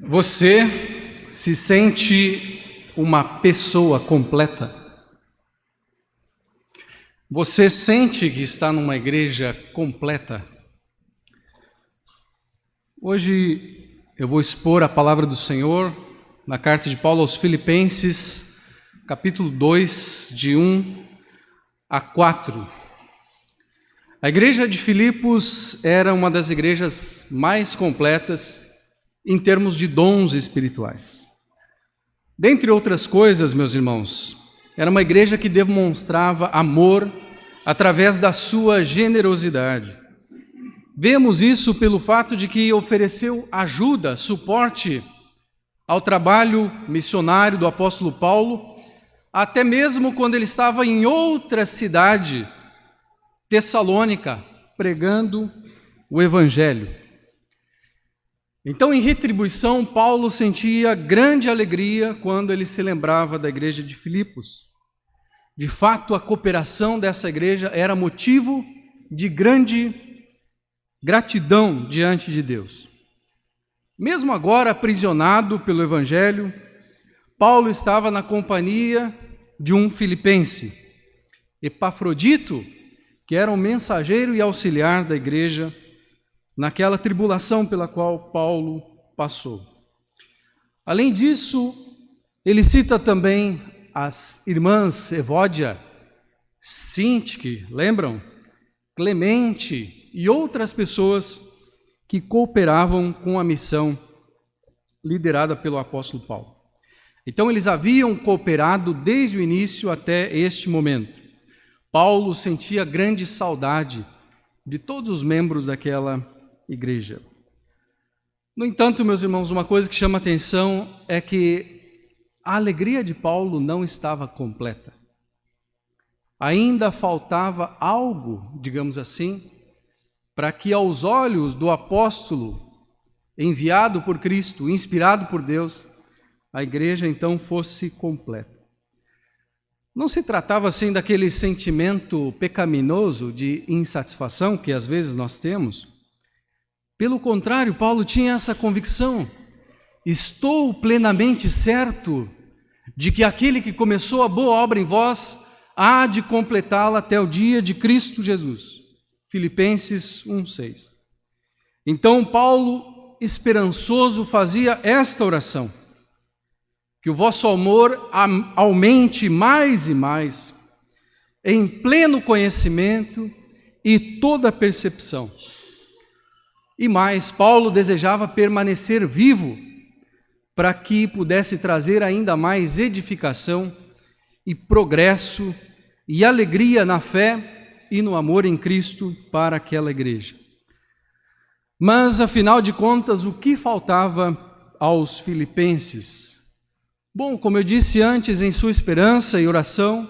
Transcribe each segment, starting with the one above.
Você se sente uma pessoa completa? Você sente que está numa igreja completa? Hoje eu vou expor a palavra do Senhor na carta de Paulo aos Filipenses, capítulo 2, de 1 a 4. A igreja de Filipos era uma das igrejas mais completas em termos de dons espirituais. Dentre outras coisas, meus irmãos, era uma igreja que demonstrava amor através da sua generosidade. Vemos isso pelo fato de que ofereceu ajuda, suporte ao trabalho missionário do apóstolo Paulo, até mesmo quando ele estava em outra cidade, Tessalônica, pregando o evangelho. Então, em retribuição, Paulo sentia grande alegria quando ele se lembrava da igreja de Filipos. De fato, a cooperação dessa igreja era motivo de grande gratidão diante de Deus. Mesmo agora aprisionado pelo evangelho, Paulo estava na companhia de um filipense, Epafrodito, que era um mensageiro e auxiliar da igreja naquela tribulação pela qual Paulo passou. Além disso, ele cita também as irmãs Evódia, Sintique, lembram? Clemente e outras pessoas que cooperavam com a missão liderada pelo apóstolo Paulo. Então, eles haviam cooperado desde o início até este momento. Paulo sentia grande saudade de todos os membros daquela igreja. No entanto, meus irmãos, uma coisa que chama atenção é que a alegria de Paulo não estava completa. Ainda faltava algo, digamos assim, para que aos olhos do apóstolo enviado por Cristo, inspirado por Deus, a igreja então fosse completa. Não se tratava assim daquele sentimento pecaminoso de insatisfação que às vezes nós temos. Pelo contrário, Paulo tinha essa convicção: estou plenamente certo de que aquele que começou a boa obra em vós há de completá-la até o dia de Cristo Jesus. Filipenses 1:6. Então Paulo, esperançoso, fazia esta oração: que o vosso amor aumente mais e mais, em pleno conhecimento e toda percepção. E mais, Paulo desejava permanecer vivo para que pudesse trazer ainda mais edificação e progresso e alegria na fé e no amor em Cristo para aquela igreja. Mas, afinal de contas, o que faltava aos filipenses? Bom, como eu disse antes, em sua esperança e oração,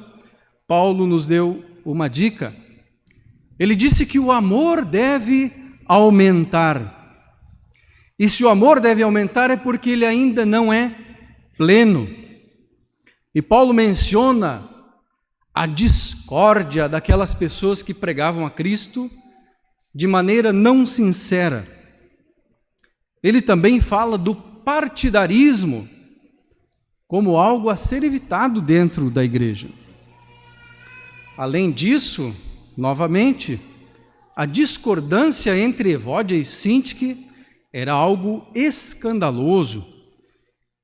Paulo nos deu uma dica. Ele disse que o amor deve aumentar. E se o amor deve aumentar é porque ele ainda não é pleno. E Paulo menciona a discórdia daquelas pessoas que pregavam a Cristo de maneira não sincera. Ele também fala do partidarismo como algo a ser evitado dentro da igreja. Além disso, novamente, a discordância entre Evódia e Sintique era algo escandaloso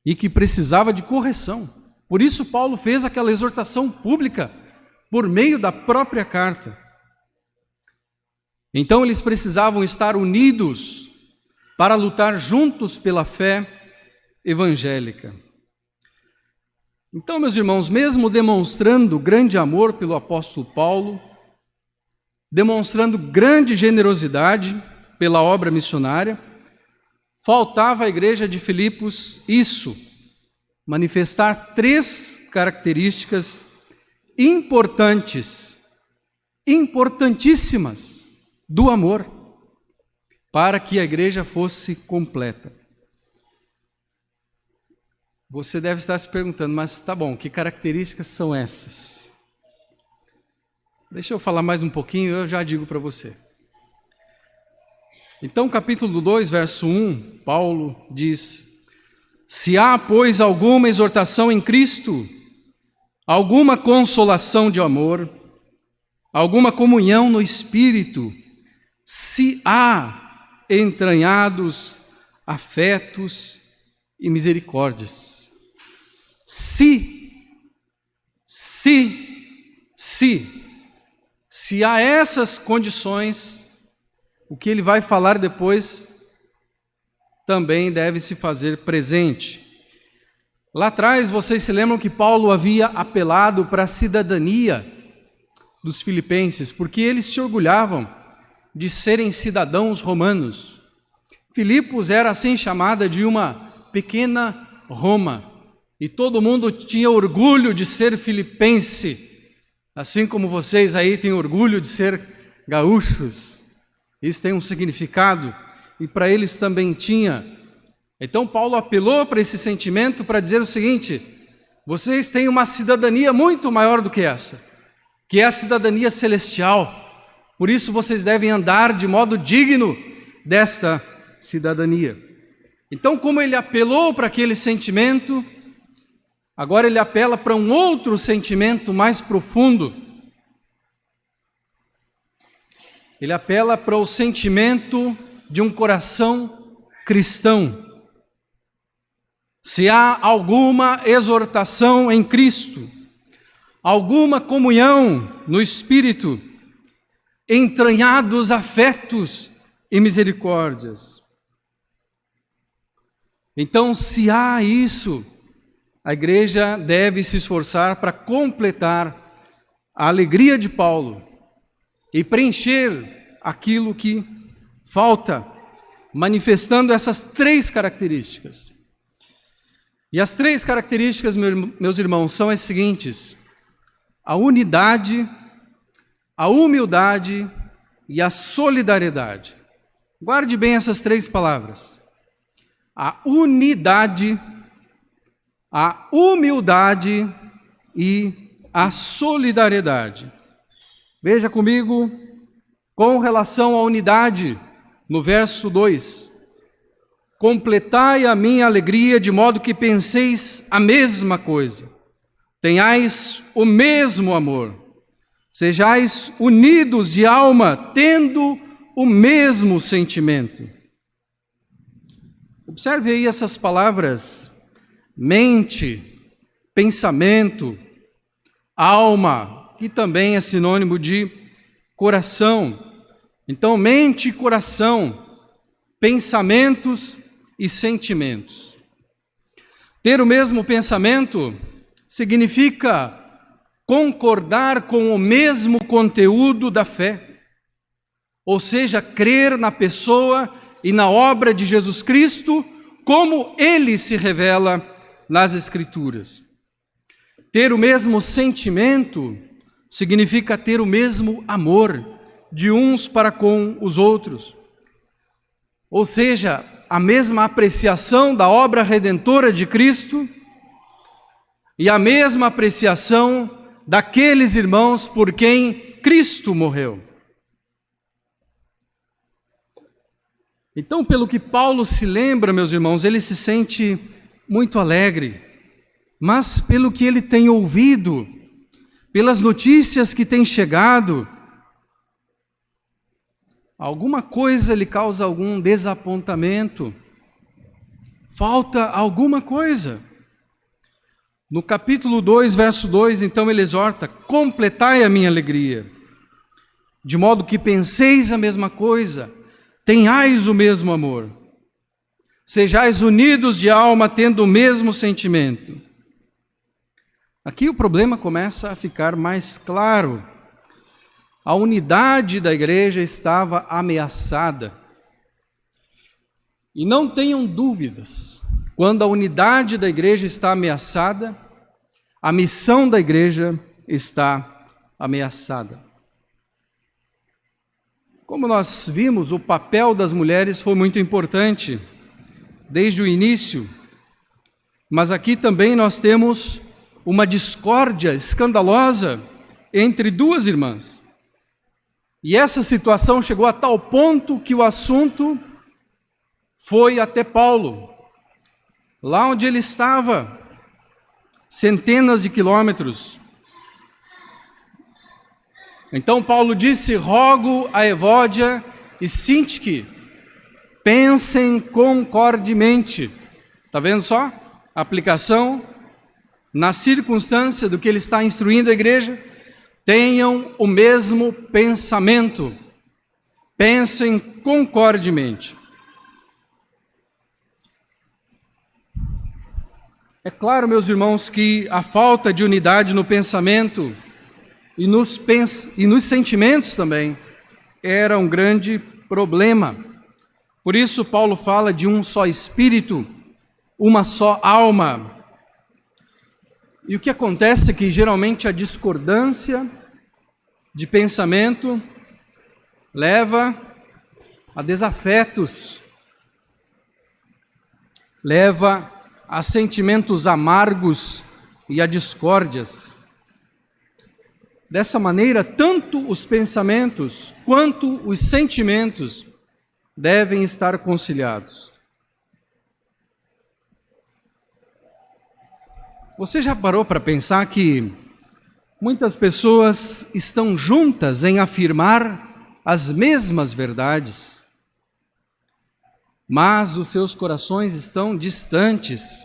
e que precisava de correção. Por isso, Paulo fez aquela exortação pública por meio da própria carta. Então, eles precisavam estar unidos para lutar juntos pela fé evangélica. Então, meus irmãos, mesmo demonstrando grande amor pelo apóstolo Paulo, demonstrando grande generosidade pela obra missionária, faltava à igreja de Filipos isso: manifestar três características importantíssimas do amor, para que a igreja fosse completa. Você deve estar se perguntando, mas tá bom, que características são essas? Deixa eu falar mais um pouquinho, eu já digo para você. Então, capítulo 2, verso 1, Paulo diz: Se há, pois, alguma exortação em Cristo, alguma consolação de amor, alguma comunhão no Espírito, se há entranhados afetos e misericórdias. Se há essas condições, o que ele vai falar depois também deve se fazer presente. Lá atrás, vocês se lembram que Paulo havia apelado para a cidadania dos filipenses, porque eles se orgulhavam de serem cidadãos romanos. Filipos era assim chamada de uma pequena Roma, e todo mundo tinha orgulho de ser filipense, assim como vocês aí têm orgulho de ser gaúchos. Isso tem um significado, e para eles também tinha. Então Paulo apelou para esse sentimento para dizer o seguinte: vocês têm uma cidadania muito maior do que essa, que é a cidadania celestial. Por isso vocês devem andar de modo digno desta cidadania. Então, como ele apelou para aquele sentimento, agora ele apela para um outro sentimento mais profundo. Ele apela para o sentimento de um coração cristão. Se há alguma exortação em Cristo, alguma comunhão no Espírito, entranhados afetos e misericórdias. Então, se há isso, a igreja deve se esforçar para completar a alegria de Paulo e preencher aquilo que falta, manifestando essas três características. E as três características, meus irmãos, são as seguintes: a unidade, a humildade e a solidariedade. Guarde bem essas três palavras: a unidade, a humildade e a solidariedade. Veja comigo, com relação à unidade, no verso 2: completai a minha alegria de modo que penseis a mesma coisa, tenhais o mesmo amor, sejais unidos de alma, tendo o mesmo sentimento. Observe aí essas palavras: mente, pensamento, alma, que também é sinônimo de coração. Então, mente e coração, pensamentos e sentimentos. Ter o mesmo pensamento significa concordar com o mesmo conteúdo da fé, ou seja, crer na pessoa e na obra de Jesus Cristo como ele se revela nas Escrituras. Ter o mesmo sentimento significa ter o mesmo amor de uns para com os outros, ou seja, a mesma apreciação da obra redentora de Cristo e a mesma apreciação daqueles irmãos por quem Cristo morreu. Então, pelo que Paulo se lembra, meus irmãos, ele se sente muito alegre, mas pelo que ele tem ouvido, pelas notícias que têm chegado, alguma coisa lhe causa algum desapontamento, falta alguma coisa. No capítulo 2, verso 2, então ele exorta: completai a minha alegria, de modo que penseis a mesma coisa, tenhais o mesmo amor, sejais unidos de alma, tendo o mesmo sentimento. Aqui o problema começa a ficar mais claro. A unidade da igreja estava ameaçada. E não tenham dúvidas, quando a unidade da igreja está ameaçada, a missão da igreja está ameaçada. Como nós vimos, o papel das mulheres foi muito importante desde o início, mas aqui também nós temos uma discórdia escandalosa entre duas irmãs. E essa situação chegou a tal ponto que o assunto foi até Paulo. lá onde ele estava, centenas de quilômetros. Então Paulo disse: rogo a Evódia e Sintique, pensem concordemente. Está vendo só? A aplicação na circunstância do que ele está instruindo a igreja. Tenham o mesmo pensamento. Pensem concordemente. É claro, meus irmãos, que a falta de unidade no pensamento e nos sentimentos também era um grande problema. Por isso Paulo fala de um só espírito, uma só alma. E o que acontece é que geralmente a discordância de pensamento leva a desafetos, leva a sentimentos amargos e a discórdias. Dessa maneira, tanto os pensamentos quanto os sentimentos devem estar conciliados. Você já parou para pensar que muitas pessoas estão juntas em afirmar as mesmas verdades, mas os seus corações estão distantes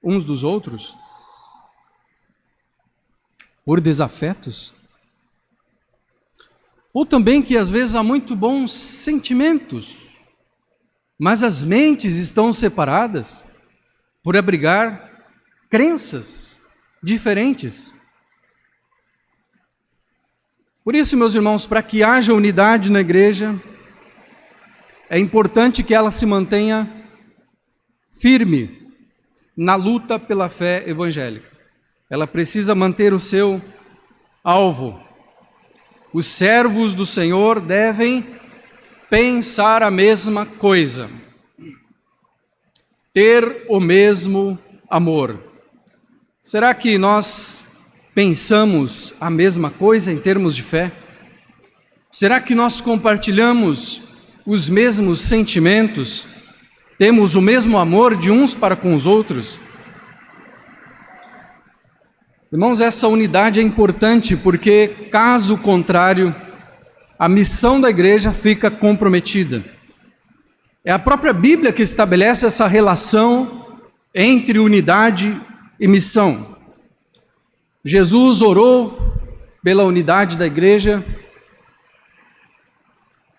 uns dos outros por desafetos? Ou também que às vezes há muito bons sentimentos, mas as mentes estão separadas por abrigar crenças diferentes. Por isso, meus irmãos, para que haja unidade na igreja, é importante que ela se mantenha firme na luta pela fé evangélica. Ela precisa manter o seu alvo. Os servos do Senhor devem pensar a mesma coisa, ter o mesmo amor. Será que nós pensamos a mesma coisa em termos de fé? Será que nós compartilhamos os mesmos sentimentos? Temos o mesmo amor de uns para com os outros? Irmãos, essa unidade é importante porque, caso contrário, a missão da igreja fica comprometida. É a própria Bíblia que estabelece essa relação entre unidade e missão. Jesus orou pela unidade da igreja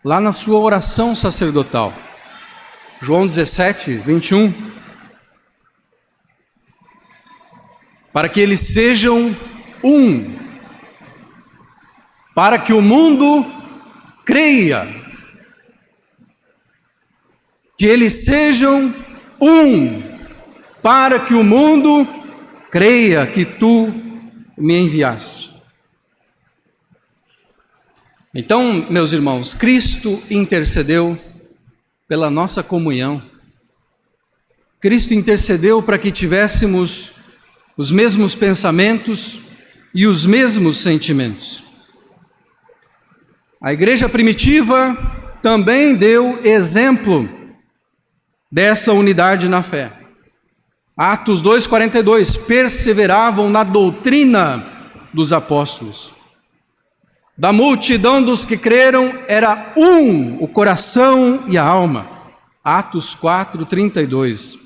lá na sua oração sacerdotal. João 17, 21. Para que eles sejam um, para que o mundo creia. Que eles sejam um, para que o mundo creia que tu me enviaste. Então, meus irmãos, Cristo intercedeu pela nossa comunhão. Cristo intercedeu para que tivéssemos os mesmos pensamentos e os mesmos sentimentos. A igreja primitiva também deu exemplo dessa unidade na fé. Atos 2,42, perseveravam na doutrina dos apóstolos. Da multidão dos que creram, era um o coração e a alma. Atos 4,32.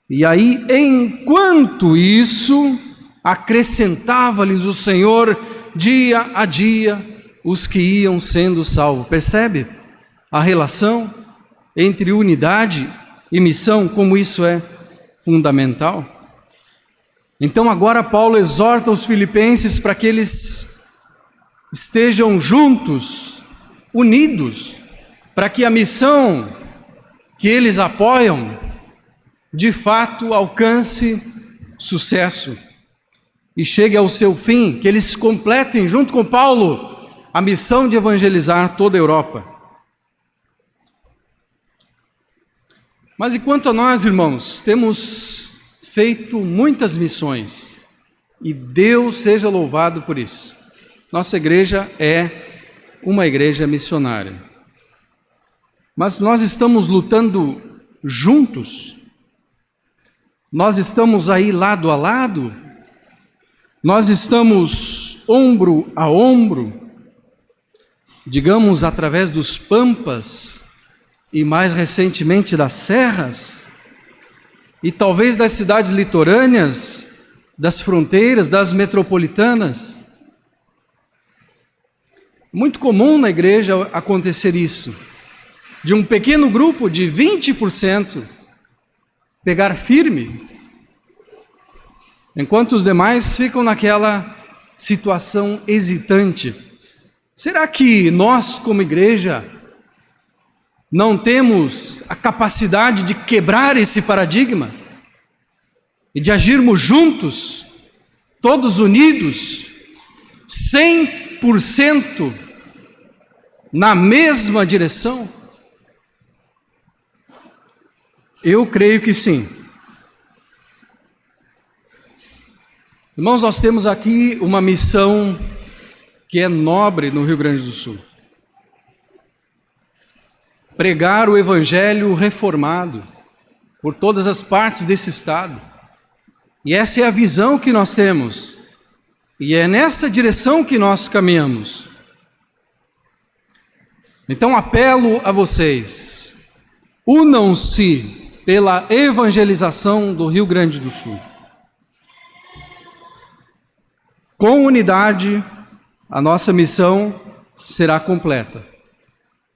E aí, enquanto isso, acrescentava-lhes o Senhor, dia a dia, os que iam sendo salvos. Percebe a relação entre unidade e missão, como isso é fundamental? Então agora Paulo exorta os filipenses para que eles estejam juntos, unidos, para que a missão que eles apoiam, de fato alcance sucesso e chegue ao seu fim, que eles completem junto com Paulo a missão de evangelizar toda a Europa. Mas e quanto a nós, irmãos, temos feito muitas missões e Deus seja louvado por isso. Nossa igreja é uma igreja missionária. Mas nós estamos lutando juntos Nós estamos aí lado a lado? Nós estamos ombro a ombro? Digamos, através dos pampas e mais recentemente das serras? E talvez das cidades litorâneas, das fronteiras, das metropolitanas? Muito comum na igreja acontecer isso, de um pequeno grupo de 20% pegar firme, enquanto os demais ficam naquela situação hesitante. Será que nós, como igreja, não temos a capacidade de quebrar esse paradigma e de agirmos juntos, todos unidos, 100% na mesma direção? Eu creio que sim. Irmãos, nós temos aqui uma missão que é nobre no Rio Grande do Sul. Pregar o evangelho reformado por todas as partes desse estado. E essa é a visão que nós temos. E é nessa direção que nós caminhamos. Então apelo a vocês, unam-se pela evangelização do Rio Grande do Sul. Com unidade, a nossa missão será completa.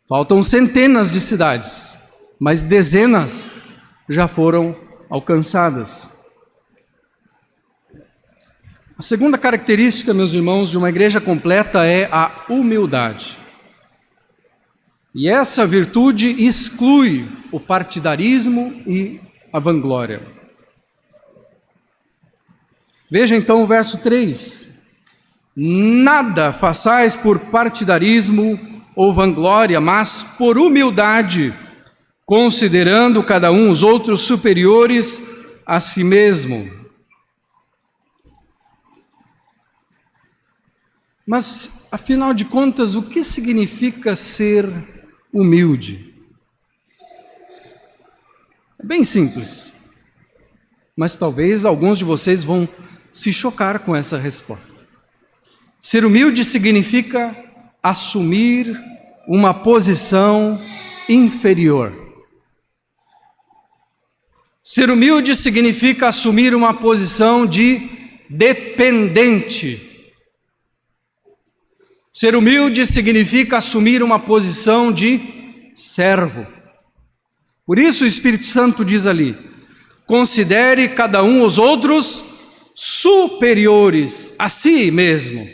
Faltam centenas de cidades, mas dezenas já foram alcançadas. A segunda característica, meus irmãos, de uma igreja completa é a humildade. E essa virtude exclui o partidarismo e a vanglória. Veja então o verso 3. Nada façais por partidarismo ou vanglória, mas por humildade, considerando cada um os outros superiores a si mesmo. Mas, afinal de contas, o que significa ser humilde? É bem simples, mas talvez alguns de vocês vão se chocar com essa resposta. Ser humilde significa assumir uma posição inferior. Ser humilde significa assumir uma posição de dependente. Ser humilde significa assumir uma posição de servo. Por isso o Espírito Santo diz ali: considere cada um os outros superiores a si mesmo.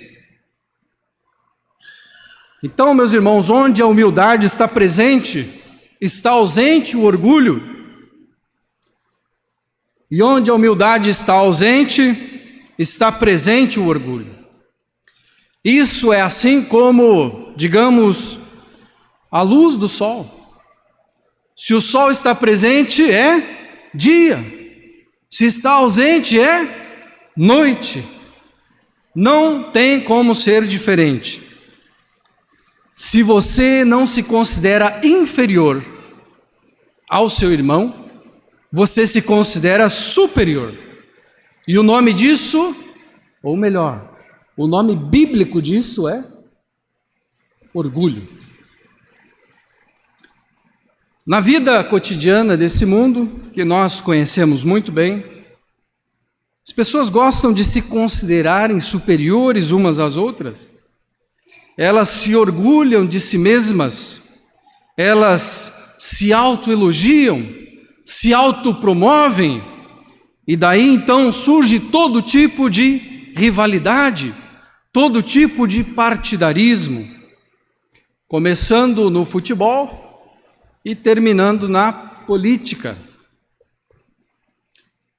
Então, meus irmãos, onde a humildade está presente, está ausente o orgulho. E onde a humildade está ausente, está presente o orgulho. Isso é assim como, digamos, a luz do sol. Se o sol está presente, é dia. Se está ausente, é noite. Não tem como ser diferente. Se você não se considera inferior ao seu irmão, você se considera superior. E o nome disso, ou melhor, o nome bíblico disso é orgulho. Na vida cotidiana desse mundo, que nós conhecemos muito bem, as pessoas gostam de se considerarem superiores umas às outras. Elas se orgulham de si mesmas, elas se autoelogiam, se autopromovem, e daí então surge todo tipo de rivalidade, todo tipo de partidarismo, começando no futebol e terminando na política.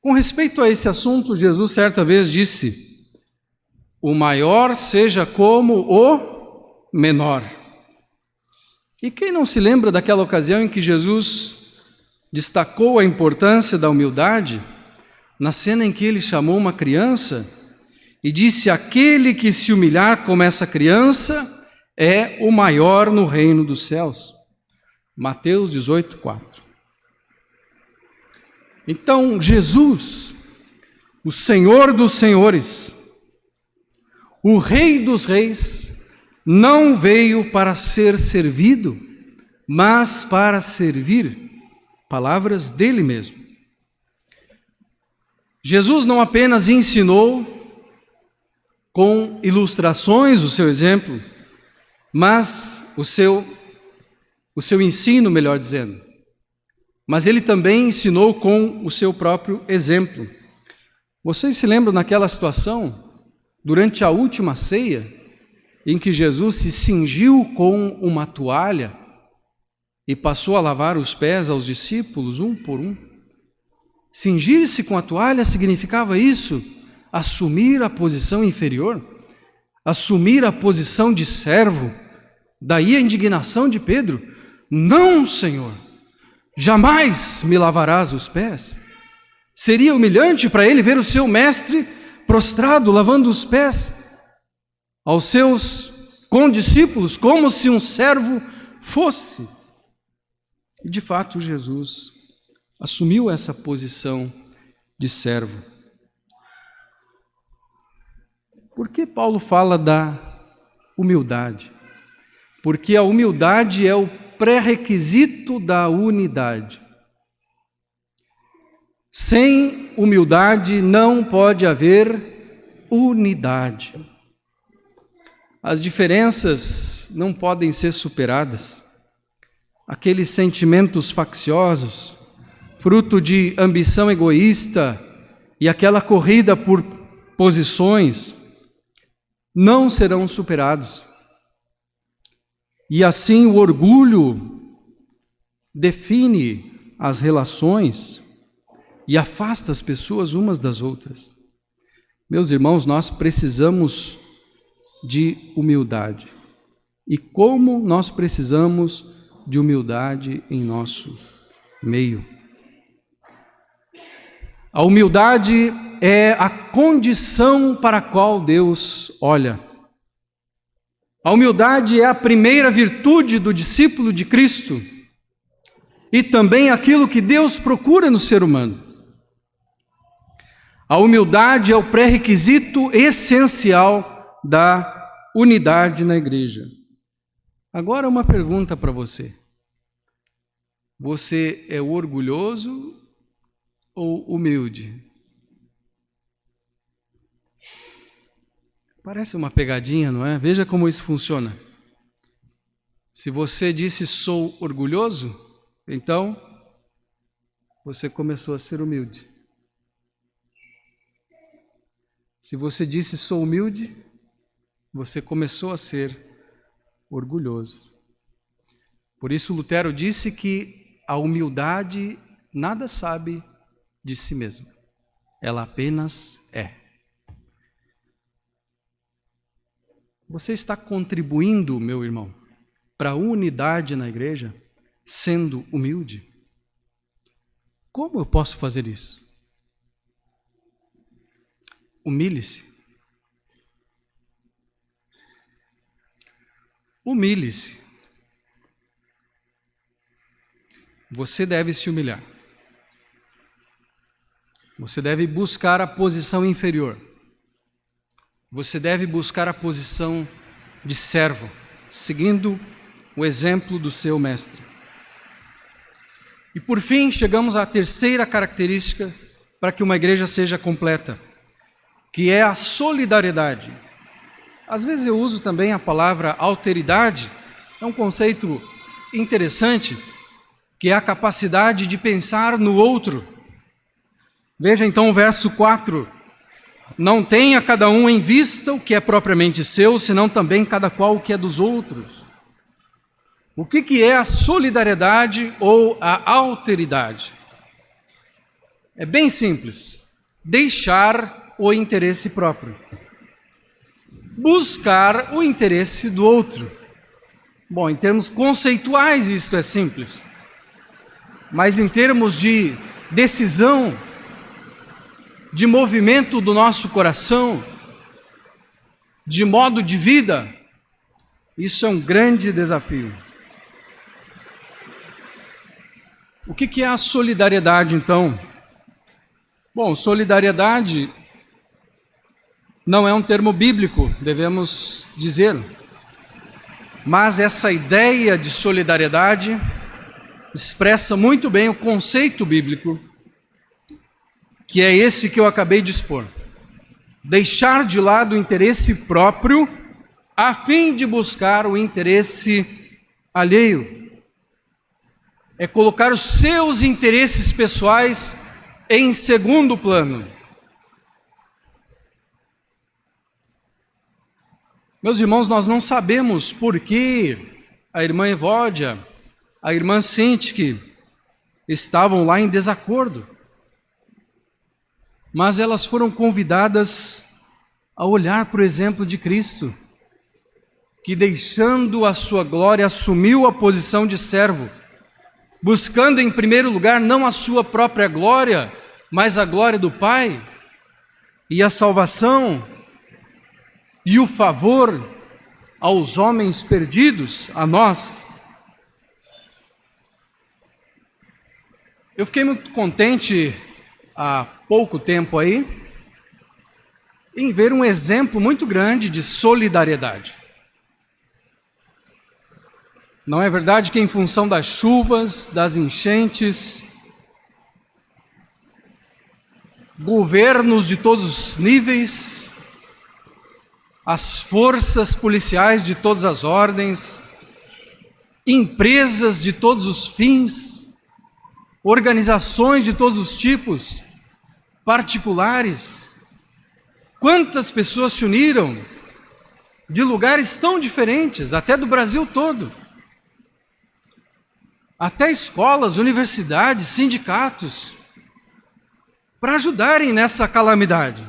Com respeito a esse assunto, Jesus certa vez disse: o maior seja como o menor. E quem não se lembra daquela ocasião em que Jesus destacou a importância da humildade, na cena em que ele chamou uma criança e disse: aquele que se humilhar como essa criança é o maior no reino dos céus. Mateus 18:4. Então, Jesus, o Senhor dos senhores, o Rei dos reis, não veio para ser servido, mas para servir. Palavras dele mesmo. Jesus não apenas ensinou com ilustrações o seu exemplo, mas o seu ensino, melhor dizendo. Mas ele também ensinou com o seu próprio exemplo. Vocês se lembram naquela situação, durante a última ceia, em que Jesus se cingiu com uma toalha e passou a lavar os pés aos discípulos, um por um? Cingir-se com a toalha significava isso, assumir a posição inferior, assumir a posição de servo. Daí a indignação de Pedro: não, Senhor, jamais me lavarás os pés. Seria humilhante para ele ver o seu mestre prostrado, lavando os pés aos seus condiscípulos, como se um servo fosse. E de fato Jesus assumiu essa posição de servo. Por que Paulo fala da humildade? Porque a humildade é o pré-requisito da unidade. Sem humildade não pode haver unidade. As diferenças não podem ser superadas. Aqueles sentimentos facciosos, fruto de ambição egoísta e aquela corrida por posições, não serão superados. E assim o orgulho define as relações e afasta as pessoas umas das outras. Meus irmãos, nós precisamos de humildade. E como nós precisamos de humildade em nosso meio. A humildade é a condição para a qual Deus olha. A humildade é a primeira virtude do discípulo de Cristo e também aquilo que Deus procura no ser humano. A humildade é o pré-requisito essencial da unidade na igreja. Agora uma pergunta para você. Você é orgulhoso ou humilde? Parece uma pegadinha, não é? Veja como isso funciona. Se você disse sou orgulhoso, então você começou a ser humilde. Se você disse sou humilde, você começou a ser orgulhoso. Por isso Lutero disse que a humildade nada sabe de si mesma. Ela apenas é. Você está contribuindo, meu irmão, para a unidade na igreja, sendo humilde? Como eu posso fazer isso? Humilhe-se. Humilhe-se. Você deve se humilhar. Você deve buscar a posição inferior. Você deve buscar a posição de servo, seguindo o exemplo do seu mestre. E por fim, chegamos à terceira característica para que uma igreja seja completa, que é a solidariedade. Às vezes eu uso também a palavra alteridade, é um conceito interessante, que é a capacidade de pensar no outro. Veja então o verso 4. Não tenha cada um em vista o que é propriamente seu, senão também cada qual o que é dos outros. O que é a solidariedade ou a alteridade? É bem simples. Deixar o interesse próprio. Buscar o interesse do outro. Bom, em termos conceituais isto é simples. Mas em termos de decisão, de movimento do nosso coração, de modo de vida, isso é um grande desafio. O que é a solidariedade, então? Bom, solidariedade não é um termo bíblico, devemos dizer, mas essa ideia de solidariedade expressa muito bem o conceito bíblico, que é esse que eu acabei de expor. Deixar de lado o interesse próprio a fim de buscar o interesse alheio. É colocar os seus interesses pessoais em segundo plano. Meus irmãos, nós não sabemos por que a irmã Evódia, a irmã Sintique estavam lá em desacordo, mas elas foram convidadas a olhar para o exemplo de Cristo, que deixando a sua glória assumiu a posição de servo, buscando em primeiro lugar não a sua própria glória, mas a glória do Pai, e a salvação, e o favor aos homens perdidos, a nós. Eu fiquei muito contente há pouco tempo aí em ver um exemplo muito grande de solidariedade. Não é verdade que em função das chuvas, das enchentes, governos de todos os níveis, as forças policiais de todas as ordens, empresas de todos os fins, organizações de todos os tipos, particulares, quantas pessoas se uniram de lugares tão diferentes, até do Brasil todo, até escolas, universidades, sindicatos, para ajudarem nessa calamidade.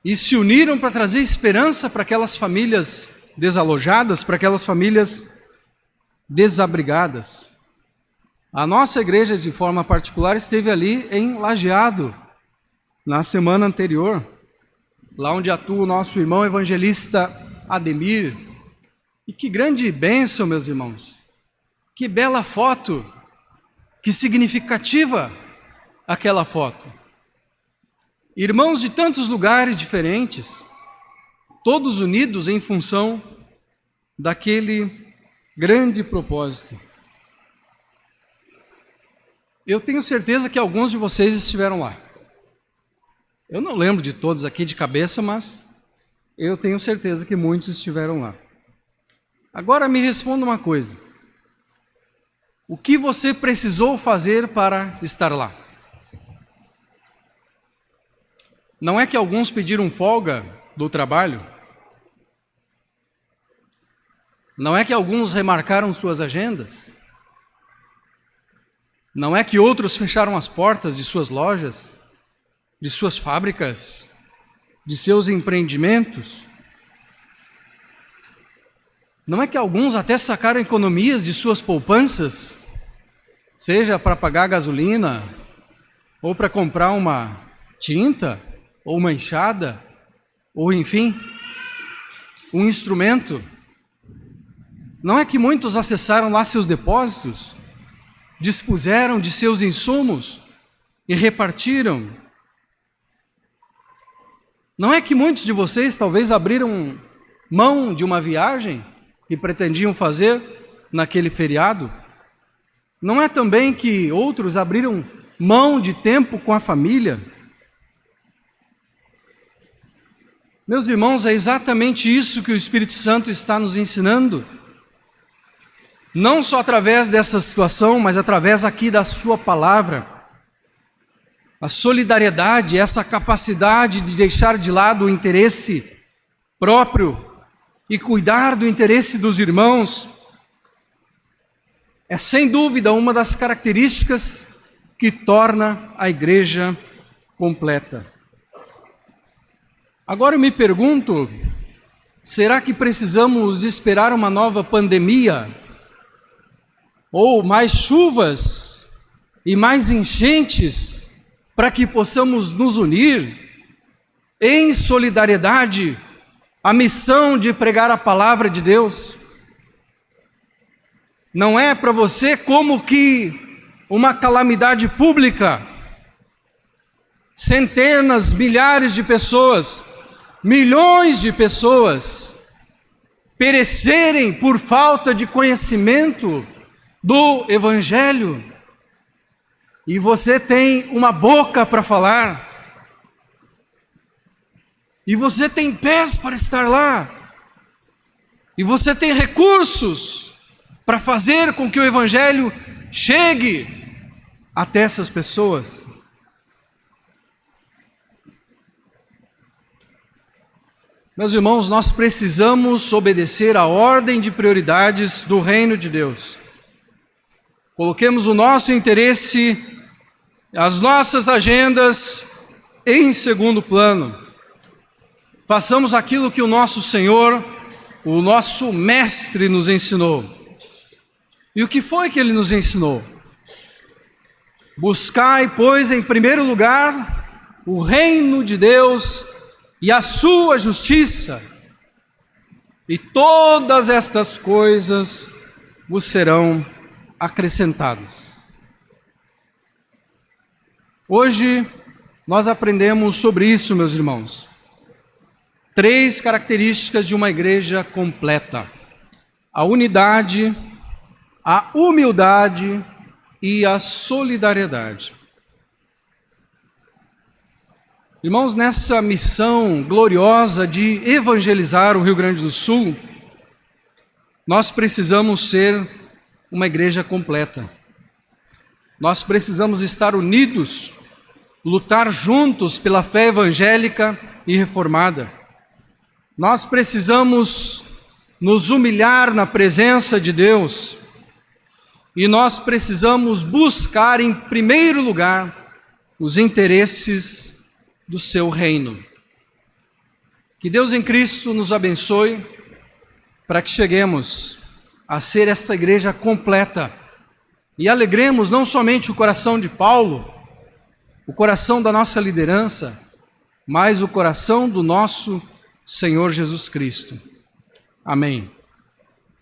E se uniram para trazer esperança para aquelas famílias desalojadas, para aquelas famílias desabrigadas. A nossa igreja, de forma particular, esteve ali em Lajeado, na semana anterior, lá onde atua o nosso irmão evangelista Ademir. E que grande bênção, meus irmãos, que bela foto, que significativa aquela foto. Irmãos de tantos lugares diferentes, todos unidos em função daquele grande propósito. Eu tenho certeza que alguns de vocês estiveram lá. Eu não lembro de todos aqui de cabeça, mas eu tenho certeza que muitos estiveram lá. Agora me responda uma coisa. O que você precisou fazer para estar lá? Não é que alguns pediram folga do trabalho? Não é que alguns remarcaram suas agendas? Não é que outros fecharam as portas de suas lojas, de suas fábricas, de seus empreendimentos? Não é que alguns até sacaram economias de suas poupanças, seja para pagar gasolina, ou para comprar uma tinta, ou uma enxada, ou enfim, um instrumento? Não é que muitos acessaram lá seus depósitos, dispuseram de seus insumos e repartiram? Não é que muitos de vocês talvez abriram mão de uma viagem que pretendiam fazer naquele feriado? Não é também que outros abriram mão de tempo com a família? Meus irmãos, é exatamente isso que o Espírito Santo está nos ensinando. Não só através dessa situação, mas através aqui da sua palavra. A solidariedade, essa capacidade de deixar de lado o interesse próprio e cuidar do interesse dos irmãos, é sem dúvida uma das características que torna a igreja completa. Agora eu me pergunto, será que precisamos esperar uma nova pandemia? Ou mais chuvas e mais enchentes para que possamos nos unir em solidariedade à missão de pregar a palavra de Deus? Não é para você como que uma calamidade pública, centenas, milhares de pessoas, milhões de pessoas perecerem por falta de conhecimento do Evangelho, e você tem uma boca para falar, e você tem pés para estar lá, e você tem recursos para fazer com que o Evangelho chegue até essas pessoas. Meus irmãos, nós precisamos obedecer à ordem de prioridades do reino de Deus. Coloquemos o nosso interesse, as nossas agendas em segundo plano. Façamos aquilo que o nosso Senhor, o nosso Mestre, nos ensinou. E o que foi que Ele nos ensinou? Buscai, pois, em primeiro lugar, o reino de Deus e a sua justiça, e todas estas coisas vos serão acrescentadas. Hoje nós aprendemos sobre isso, meus irmãos. 3 características de uma igreja completa: a unidade, a humildade e a solidariedade. Irmãos, nessa missão gloriosa de evangelizar o Rio Grande do Sul, nós precisamos ser uma igreja completa. Nós precisamos estar unidos, lutar juntos pela fé evangélica e reformada. Nós precisamos nos humilhar na presença de Deus, e nós precisamos buscar em primeiro lugar os interesses do seu reino. Que Deus em Cristo nos abençoe para que cheguemos a ser essa igreja completa e alegremos não somente o coração de Paulo, o coração da nossa liderança, mas o coração do nosso Senhor Jesus Cristo. Amém.